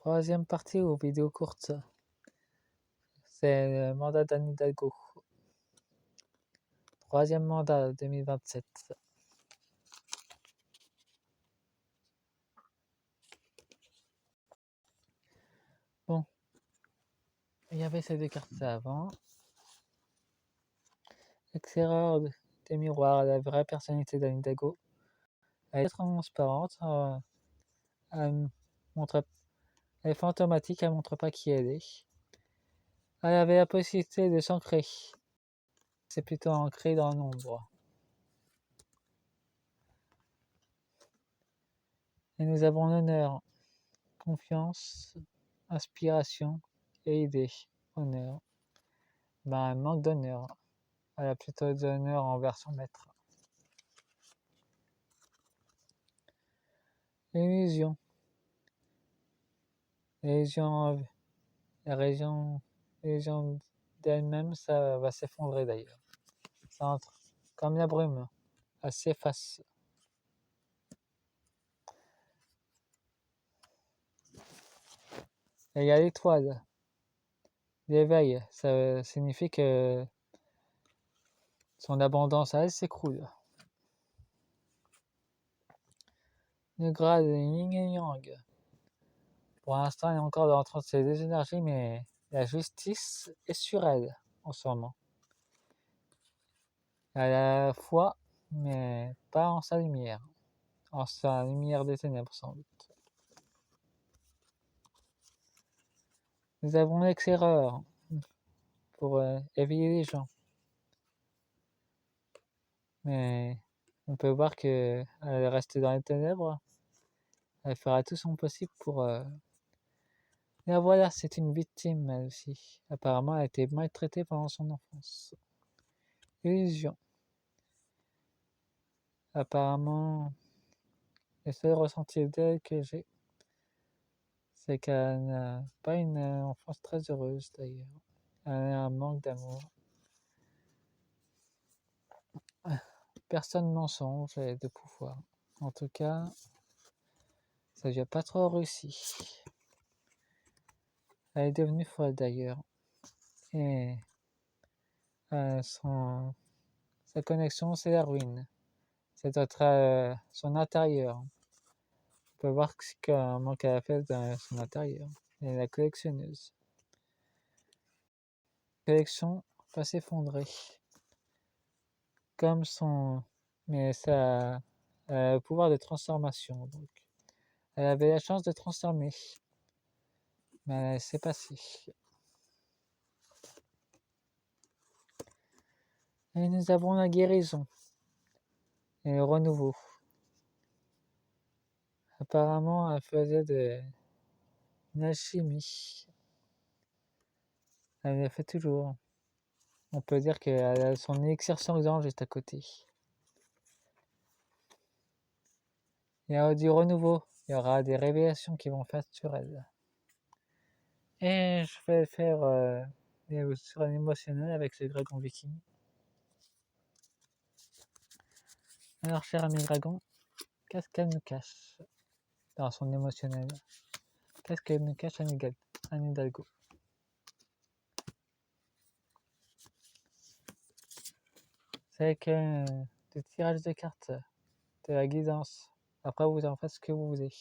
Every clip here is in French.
Troisième partie aux vidéos courtes. C'est le mandat d'Anne Hidalgo. Troisième mandat 2027. Bon, il y avait ces deux cartes avant. Éclaireur des miroirs, la vraie personnalité d'Anne Hidalgo. Elle est transparente. Elle est fantomatique, elle montre pas qui elle est. Elle avait la possibilité de s'ancrer. C'est plutôt ancré dans l'ombre. Et nous avons l'honneur, confiance, inspiration et idée. Honneur. Un manque d'honneur. Elle a plutôt d'honneur envers son maître. L'illusion. La région d'elle-même, ça va s'effondrer d'ailleurs. Ça entre comme la brume. Elle s'efface. Et il y a l'étoile. L'éveil, ça signifie que son abondance à elle s'écroule. Le grade yin et yang. Pour l'instant, elle est encore dans ses deux énergies, mais la justice est sur elle en ce moment. Elle a la foi, mais pas en sa lumière. En sa lumière des ténèbres, sans doute. Nous avons l'éclaireur pour éveiller les gens. Mais on peut voir qu'elle reste dans les ténèbres. Elle fera tout son possible pour... Et voilà, c'est une victime, elle aussi. Apparemment, elle a été maltraitée pendant son enfance. Illusion. Apparemment, le seul ressenti d'elle que j'ai, c'est qu'elle n'a pas une enfance très heureuse d'ailleurs. Elle a un manque d'amour. Personne mensonge et de pouvoir. En tout cas, ça lui a pas trop réussi. Elle est devenue folle d'ailleurs. Et sa connexion, c'est la ruine. C'est son intérieur. On peut voir comment qu'elle a fait dans son intérieur. Elle est la collectionneuse. La collection va s'effondrer. Comme son... Mais ça a le pouvoir de transformation. Donc. Elle avait la chance de transformer. Mais c'est passé. Et nous avons la guérison. Et le renouveau. Apparemment, elle faisait de l'alchimie. Elle le fait toujours. On peut dire qu'elle a son élixir sanguin juste à côté. Il y aura du renouveau. Il y aura des révélations qui vont faire sur elle. Et je vais faire sur un émotionnel avec ce dragon viking. Alors, cher ami dragon, qu'est-ce qu'elle nous cache dans son émotionnel? Qu'est-ce qu'elle nous cache Anne Hidalgo? C'est que du tirage de cartes, de la guidance. Après, vous en faites ce que vous voulez.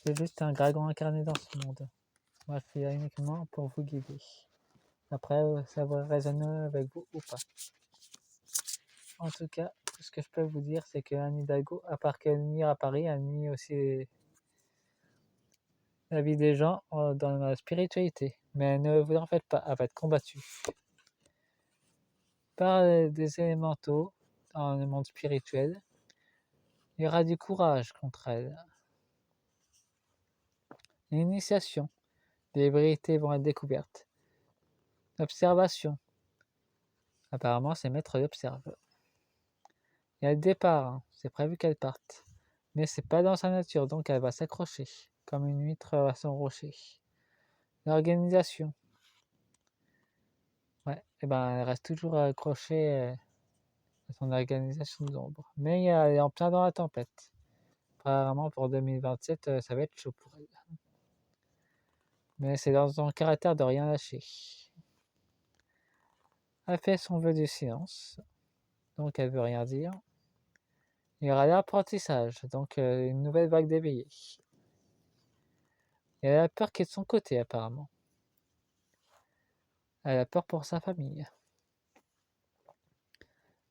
C'est juste un dragon incarné dans ce monde. Moi, je suis là uniquement pour vous guider. Après, ça va résonner avec vous ou pas. En tout cas, tout ce que je peux vous dire, c'est que Anne Hidalgo, à part qu'elle nuit à Paris, elle nuit aussi la vie des gens dans la spiritualité. Mais ne vous en faites pas, elle va être combattue par des élémentaux dans le monde spirituel. Il y aura du courage contre elle. L'initiation. Des vérités vont être découvertes. L'observation. Apparemment, ces maîtres l'observent. Il y a le départ, c'est prévu qu'elle parte. Mais c'est pas dans sa nature, donc elle va s'accrocher, comme une huître à son rocher. L'organisation. Ouais, et elle reste toujours accrochée à son organisation de l'ombre. Mais elle est en plein dans la tempête. apparemment pour 2027, ça va être chaud pour elle. Mais c'est dans son caractère de rien lâcher. Elle fait son vœu du silence, donc elle veut rien dire. Il y aura l'apprentissage, donc une nouvelle vague d'éveillés. Et elle a peur qui est de son côté, apparemment. Elle a peur pour sa famille.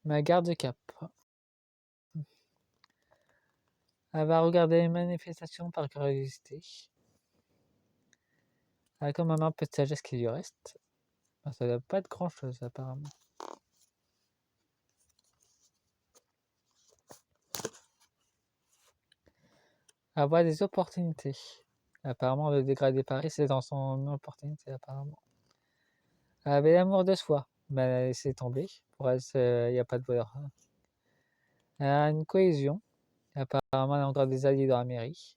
Mais elle garde le cap. Elle va regarder les manifestations par curiosité. Elle a quand même un peu de sagesse qui lui reste. Ça ne doit pas être grand chose, apparemment. Elle voit des opportunités. Apparemment, le dégradé Paris, c'est dans son opportunité, apparemment. Elle avait l'amour de soi, mais elle a laissé tomber. Pour elle, il n'y a pas de valeur. Elle a une cohésion. Apparemment, elle a encore des alliés dans la mairie.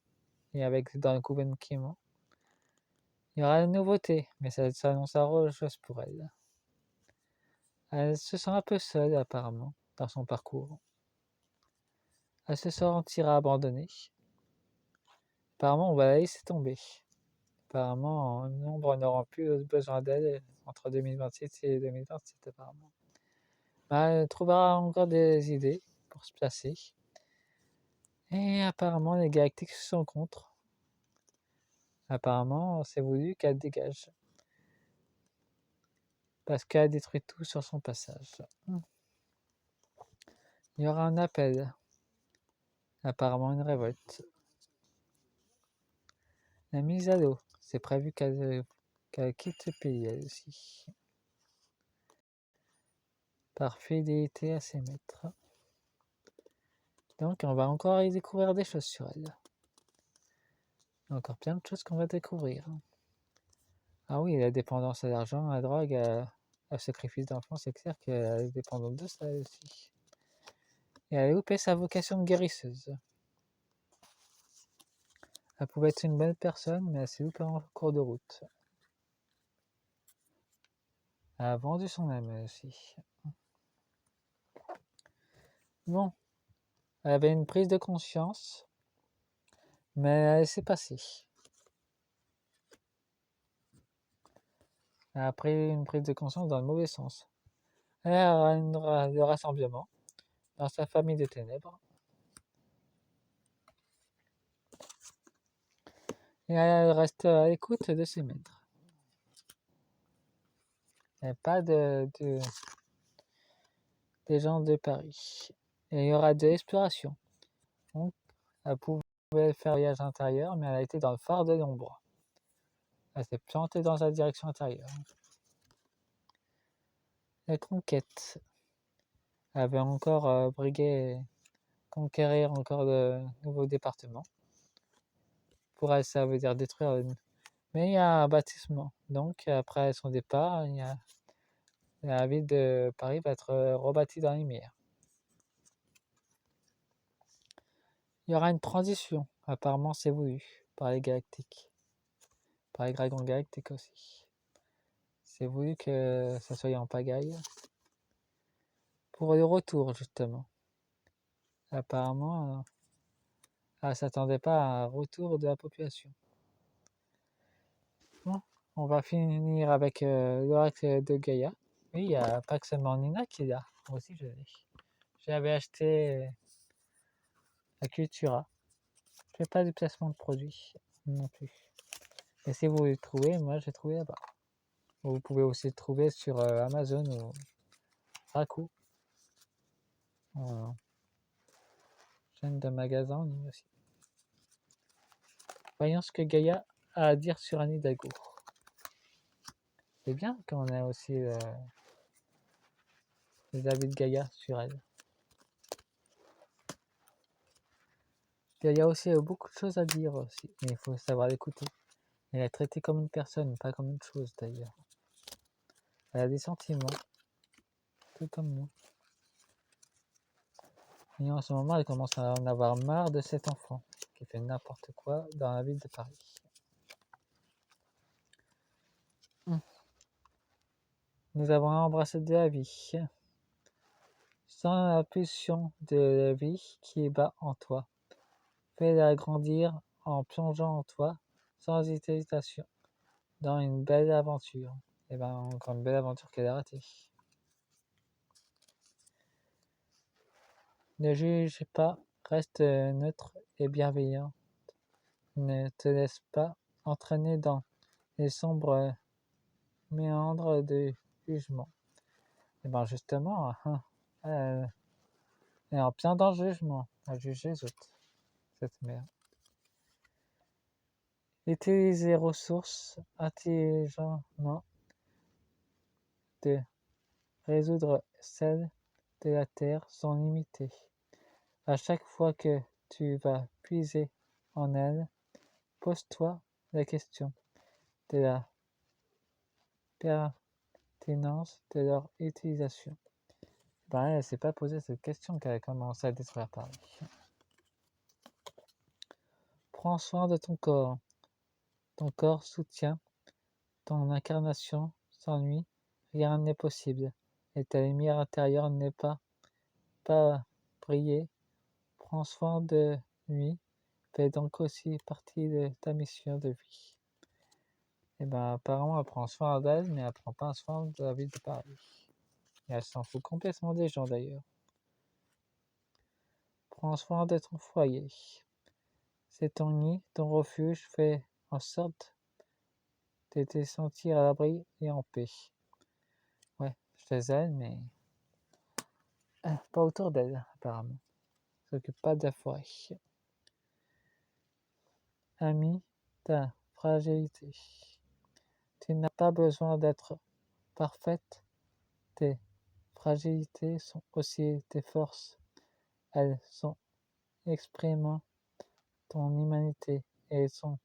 Et dans le gouvernement. Il y aura une nouveauté, mais ça s'annonce heureuse pour elle. Elle se sent un peu seule, apparemment, dans son parcours. Elle se sentira abandonnée. Apparemment, on va la laisser tomber. Apparemment, nombre n'auront plus besoin d'elle entre 2026 et 2027, apparemment. Mais elle trouvera encore des idées pour se placer. Et apparemment, les galactiques sont contre. Apparemment, c'est voulu qu'elle dégage. Parce qu'elle a détruit tout sur son passage. Il y aura un appel. Apparemment, une révolte. La mise à l'eau. C'est prévu qu'elle quitte le pays, elle aussi. Par fidélité à ses maîtres. Donc, on va encore y découvrir des choses sur elle. Encore plein de choses qu'on va découvrir. Ah oui, la dépendance à l'argent, à la drogue, au sacrifice d'enfants, c'est clair qu'elle est dépendante de ça aussi. Et elle a loupé sa vocation de guérisseuse. Elle pouvait être une bonne personne, mais elle s'est loupée en cours de route. Elle a vendu son âme aussi. Bon, elle avait une prise de conscience, mais elle a laissé passer. Elle a pris une prise de conscience dans le mauvais sens. Elle a le rassemblement dans sa famille de ténèbres. Et elle reste à l'écoute de ses maîtres. Il n'y a pas des gens de Paris. Et il y aura de l'exploration. Donc, elle pouvait faire un voyage intérieur, mais elle a été dans le phare de l'ombre. Elle s'est plantée dans sa direction intérieure. La conquête. Elle avait encore brigué, conquérir encore de nouveaux départements. Pour elle, ça veut dire détruire. Mais il y a un bâtiment. Donc, après son départ, la ville de Paris va être rebâtie dans les lumière. Il y aura une transition. Apparemment, c'est voulu par les galactiques. Par les dragons galactiques aussi. C'est voulu que ça soit en pagaille. Pour le retour, justement. Apparemment, elle ne s'attendait pas à un retour de la population. Bon, on va finir avec l'oracle de Gaïa. Oui, il n'y a pas que seulement Nina qui l'a. Moi aussi, je l'ai. J'avais acheté la Cultura. Je fais pas de placement de produits non plus. Et si vous le trouvez, moi j'ai trouvé là-bas. Vous pouvez aussi le trouver sur Amazon ou Raku. Voilà. Chaîne de magasins en ligne aussi. Voyons ce que Gaïa a à dire sur Anne Hidalgo. C'est bien quand on a aussi les avis de Gaïa sur elle. Gaïa aussi a beaucoup de choses à dire aussi, mais il faut savoir l'écouter. Elle est traitée comme une personne, pas comme une chose d'ailleurs. Elle a des sentiments, tout comme nous. Et en ce moment, elle commence à en avoir marre de cet enfant qui fait n'importe quoi dans la ville de Paris. Nous avons embrassé de la vie, sans la pulsion de la vie qui bat en toi. Fais-la grandir en plongeant en toi, sans hésitation, dans une belle aventure. Et ben, encore une belle aventure qu'elle a ratée. Ne juge pas, reste neutre et bienveillant. Ne te laisse pas entraîner dans les sombres méandres de jugement. Et ben justement, elle est en plein dans le jugement, à juger les autres, cette merde. Utilise les ressources intelligemment de résoudre celles de la terre sont limitées. À chaque fois que tu vas puiser en elles, pose-toi la question de la pertinence de leur utilisation. Ben, elle ne s'est pas posé cette question qu'elle a commencé à détruire Paris. Prends soin de ton corps. Ton corps soutient ton incarnation. Sans lui, rien n'est possible. Et ta lumière intérieure n'est pas briller. Prends soin de lui. Fait donc aussi partie de ta mission de vie. Et ben apparemment elle prend soin d'elle, mais elle prend pas soin de la ville de Paris. Et elle s'en fout complètement des gens d'ailleurs. Prends soin de ton foyer. C'est ton nid, ton refuge, fais en sorte de te sentir à l'abri et en paix. Ouais, chez elle, mais pas autour d'elle, apparemment. Elle s'occupe pas de la forêt. Ami, ta fragilité. Tu n'as pas besoin d'être parfaite. Tes fragilités sont aussi tes forces. Elles sont exprimant ton humanité et elles sont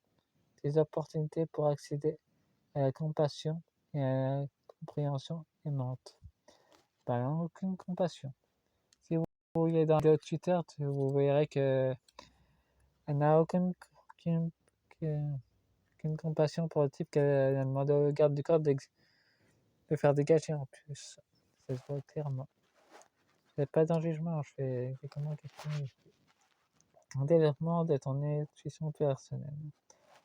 tes opportunités pour accéder à la compassion et à la compréhension aimante. Ben, aucune compassion. Si vous voyez dans le Twitter, vous verrez que elle n'a aucune compassion pour le type qu'elle a demandé au garde du corps de faire dégager en plus. Ça se voit clairement. Je fais pas d'un jugement, je fais comment questionner. Un développement de ton intuition personnelle.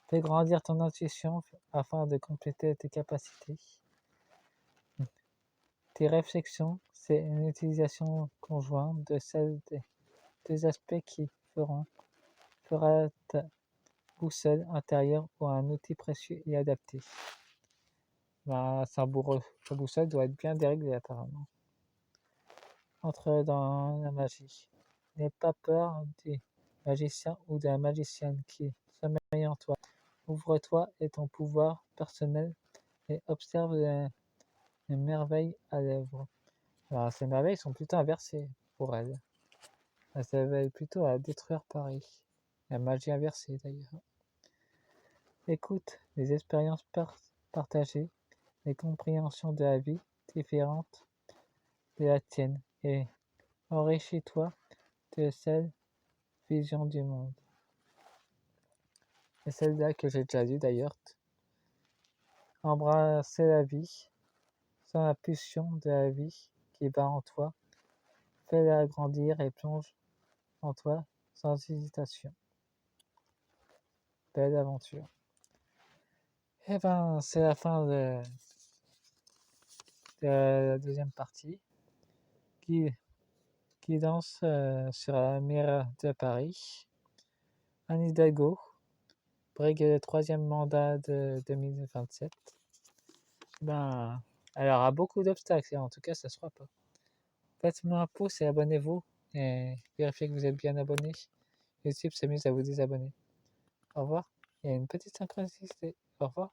Fais grandir ton intuition afin de compléter tes capacités. Tes réflexions, c'est une utilisation conjointe de celles des deux aspects qui fera ta boussole intérieure ou un outil précieux et adapté. Ben, sa boussole doit être bien déréglée apparemment. Entre dans la magie. N'aie pas peur du magicien ou de la magicienne qui sommeille en toi. Ouvre-toi et ton pouvoir personnel et observe les merveilles à l'œuvre. Alors, ces merveilles sont plutôt inversées pour elle. Elles s'éveillent plutôt à détruire Paris. La magie inversée d'ailleurs. Écoute les expériences partagées, les compréhensions de la vie différentes de la tienne et enrichis-toi de cette vision du monde. Et celle-là que j'ai déjà lue d'ailleurs. Embrasser la vie sans la pulsion de la vie qui bat en toi. Fais-la grandir et plonge en toi sans hésitation. Belle aventure. Et ben, c'est la fin de la deuxième partie qui danse sur la mer de Paris. Anne Hidalgo brigue le troisième mandat de 2027. Ben, elle aura beaucoup d'obstacles, et en tout cas, ça se fera pas. Faites-moi un pouce et abonnez-vous, et vérifiez que vous êtes bien abonné. YouTube s'amuse à vous désabonner. Au revoir. Il y a une petite synchronicité. Au revoir.